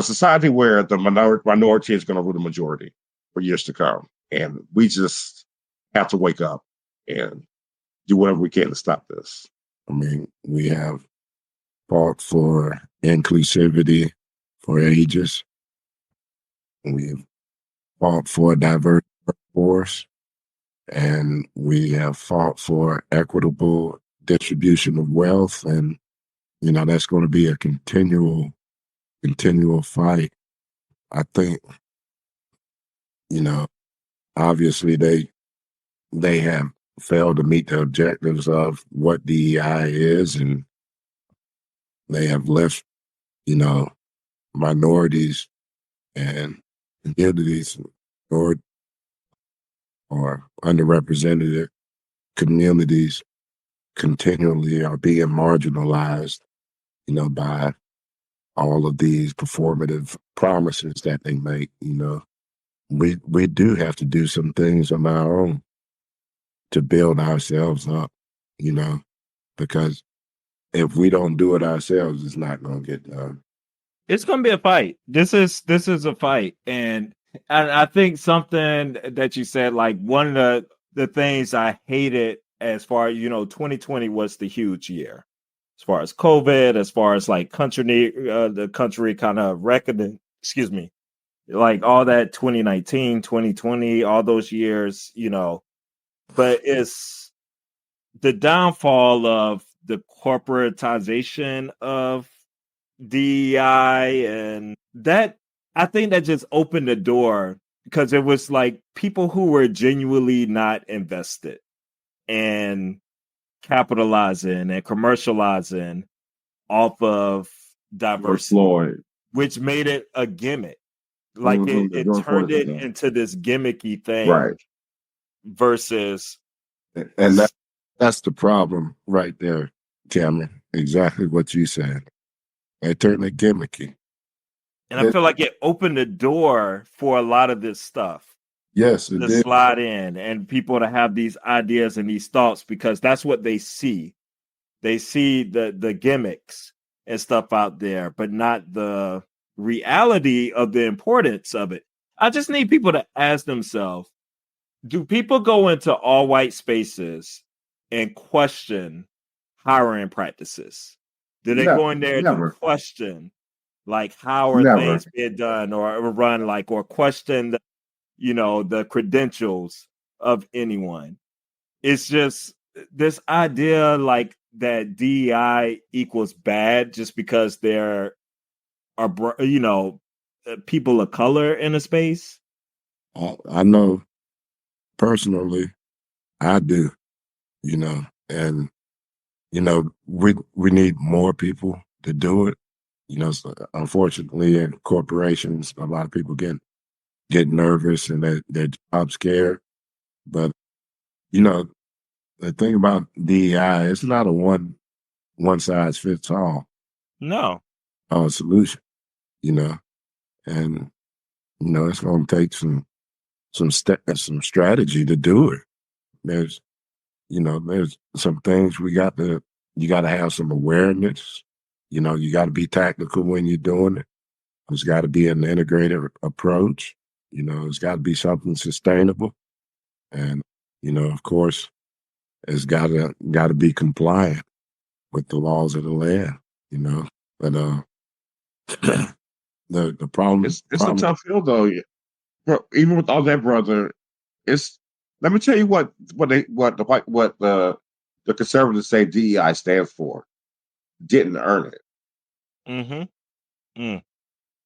society where the minority is going to rule the majority for years to come. And we just have to wake up and do whatever we can to stop this. I mean, we have fought for inclusivity for ages. We've fought for a diverse workforce, and we have fought for equitable distribution of wealth. And, that's going to be a continual fight. I think, obviously they have failed to meet the objectives of what DEI is, and they have left, minorities and communities or underrepresented communities continually are being marginalized, by all of these performative promises that they make. We do have to do some things on our own to build ourselves up, because if we don't do it ourselves, it's not going to get done. It's going to be a fight. This is a fight. And I think something that you said, like one of the things I hated as far as, 2020 was the huge year. As far as COVID, as far as like the country kind of reckoning, like all that 2019, 2020, all those years, but it's the downfall of the corporatization of DEI, and that, I think that just opened the door, because it was like people who were genuinely not invested and capitalizing and commercializing off of diversity, which made it a gimmick. Like it turned it into this gimmicky thing, right? Versus, and that's the problem right there, Cameron. Exactly what you said. It turned it gimmicky, and I feel like it opened the door for a lot of this stuff. Yes, it to did. Slide in and people to have these ideas and these thoughts because that's what they see. They see the gimmicks and stuff out there, but not the reality of the importance of it. I just need people to ask themselves, do people go into all white spaces and question hiring practices? Do they go in there to question like how are things being done or run, like, or question the credentials of anyone? It's just this idea like that DEI equals bad just because there are people of color in a space. I know personally, I do, and we need more people to do it. So unfortunately, in corporations, a lot of people get nervous and their job scared. But the thing about DEI, it's not a one size fits all. No. Solution. And it's going to take some strategy to do it. There's some things you got to have some awareness. You got to be tactical when you're doing it. There's got to be an integrated approach. It's got to be something sustainable. And, of course, it's got to be compliant with the laws of the land, But the problem it's a tough field though. Even with all that, brother, let me tell you what the conservatives say DEI stands for. Didn't earn it. Mm-hmm. Mm.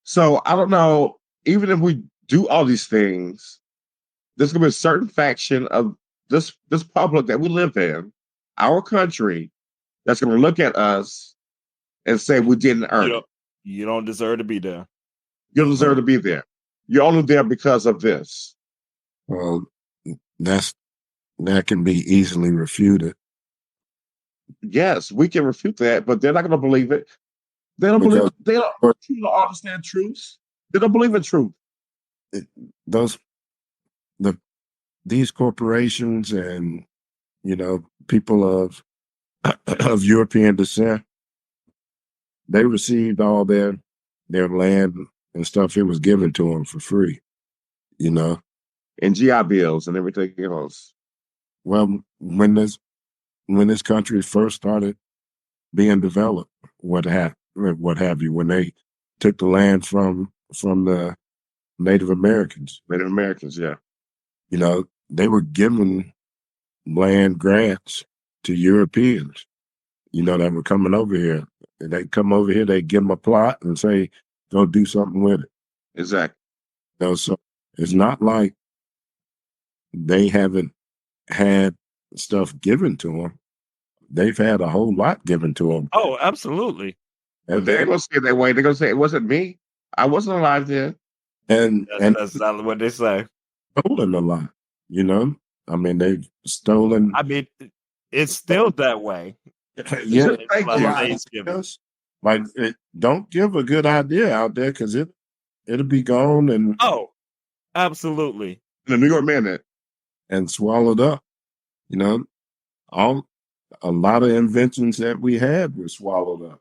So I don't know, even if we do all these things, there's gonna be a certain faction of this public that we live in, our country, that's gonna look at us and say we didn't earn it. You don't deserve to be there. You don't deserve to be there. You're only there because of this. Well, that can be easily refuted. Yes, we can refute that, but they're not going to believe it. They don't believe it. They don't understand truths. They don't believe in truth. These corporations and people of European descent, they received all their land and stuff. It was given to them for free, and GI bills and everything else. Well, when this country first started being developed, what have you, when they took the land from the Native Americans. Yeah. They were given land grants to Europeans, that were coming over here. They come over here, they give them a plot and say, go do something with it. Exactly. So it's not like they haven't had stuff given to them. They've had a whole lot given to them. Oh, absolutely. And they're going to say it that way. They're going to say, it wasn't me. I wasn't alive then. And that's not what they say. Stolen a lot, I mean, they've stolen. I mean, it's still that way. Yeah. Like, don't give a good idea out there because it'll be gone and absolutely. The New York Minute and swallowed up. A lot of inventions that we had were swallowed up.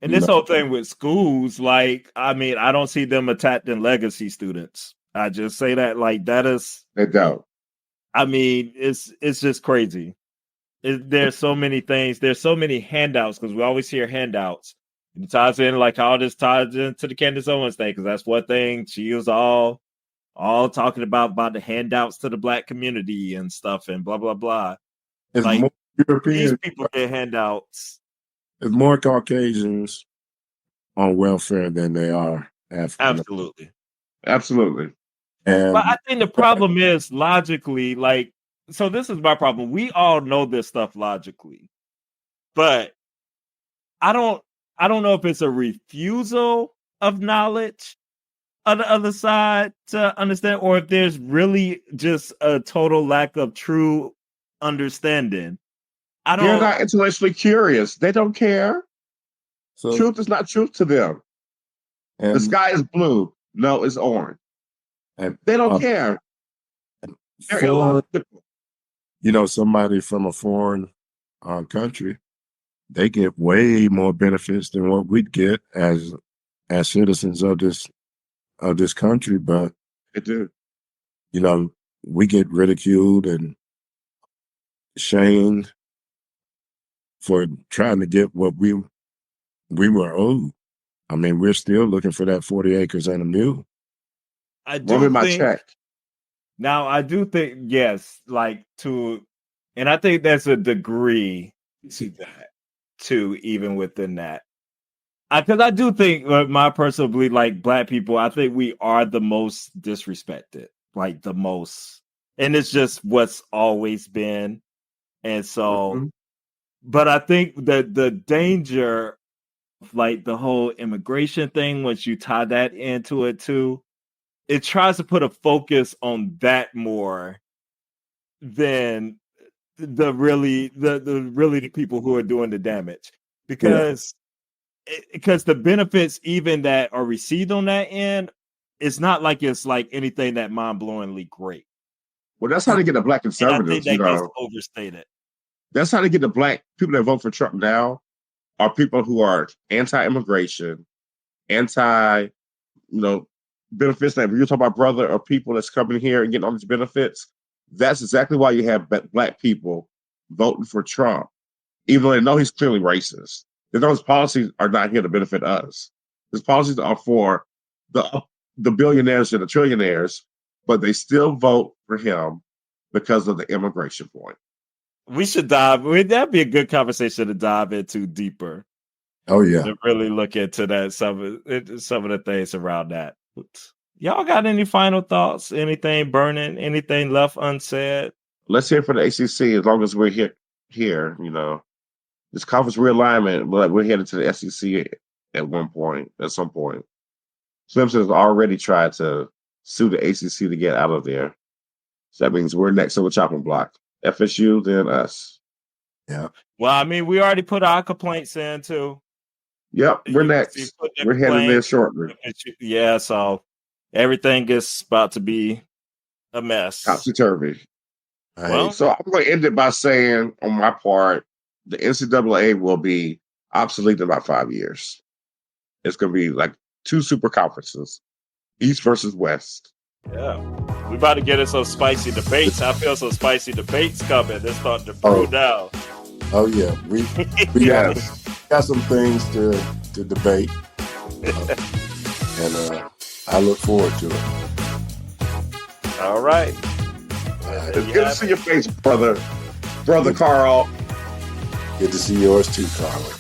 And this whole thing with schools, like, I mean, I don't see them attacking legacy students. I just say that like that is. They don't. I mean, it's just crazy. There's so many things. There's so many handouts because we always hear handouts. And it ties in like how this ties into the Candace Owens thing because that's one thing she was all talking about the handouts to the Black community and stuff and blah blah blah. It's like more European, these people get handouts. There's more Caucasians on welfare than they are African. Absolutely. And but I think the problem is logically, like, so this is my problem. We all know this stuff logically, but I don't know if it's a refusal of knowledge on the other side to understand, or if there's really just a total lack of true understanding. They're not intellectually curious. They don't care. So, truth is not truth to them. The sky is blue. No, it's orange. And they don't care. They're illogical. Somebody from a foreign country, they get way more benefits than what we'd get as citizens of this country. But they do. We get ridiculed and shamed for trying to get what we were owed. I mean, we're still looking for that 40 acres and a mule. I do my check. Now, I do think, yes, and I think there's a degree to that, too, even within that. Because I do think, my personal belief, Black people, I think we are the most disrespected, the most. And it's just what's always been. And so, but I think that the danger, the whole immigration thing, once you tie that into it, too, it tries to put a focus on that more than the people who are doing the damage, because the benefits even that are received on that end, it's not like it's anything that mind-blowingly great. Well, that's how they get the Black conservatives. And I think that gets overstated. That's how they get the Black people that vote for Trump now are people who are anti-immigration, benefits. That you're talking about brother or people that's coming here and getting all these benefits. That's exactly why you have Black people voting for Trump, even though they know he's clearly racist. They know his policies are not here to benefit us. His policies are for the billionaires and the trillionaires, but they still vote for him because of the immigration point. We should that'd be a good conversation to dive into deeper. Oh yeah. To really look into that, some of the things around that. Y'all got any final thoughts? Anything burning? Anything left unsaid? Let's hear from the ACC. As long as we're here, this conference realignment, we're headed to the SEC at some point. Clemson has already tried to sue the ACC to get out of there. So that means we're next on the chopping block. FSU, then us. Yeah. Well, I mean, we already put our complaints in too. Yep, we're next. We're headed there shortly. Yeah, so everything is about to be a mess. Topsy-turvy. Well, so I'm going to end it by saying, on my part, the NCAA will be obsolete in about 5 years. It's going to be 2 super conferences, East versus West. Yeah. We about to get in some spicy debates. I feel some spicy debates coming. They're starting to brew down. Oh, yeah. We got some things to debate. And I look forward to it. All right. It's good to see your face, brother. Brother Carl. Good to see yours too, Carlin.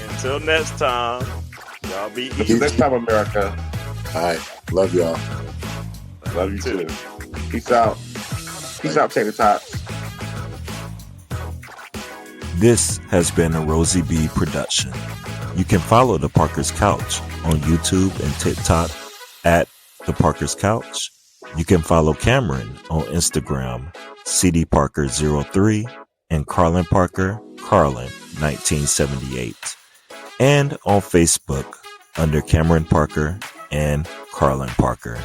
Until next time, y'all be easy. Until next time, America. All right. Love y'all. Love you too. Peace out. Peace out, Tater Tots. This has been a Rosie B production. You can follow The Parker's Couch on YouTube and TikTok at The Parker's Couch. You can follow Cameron on Instagram, CDParker03, and Carlon Parker, Carlon1978. And on Facebook under Cameron Parker and Carlon Parker.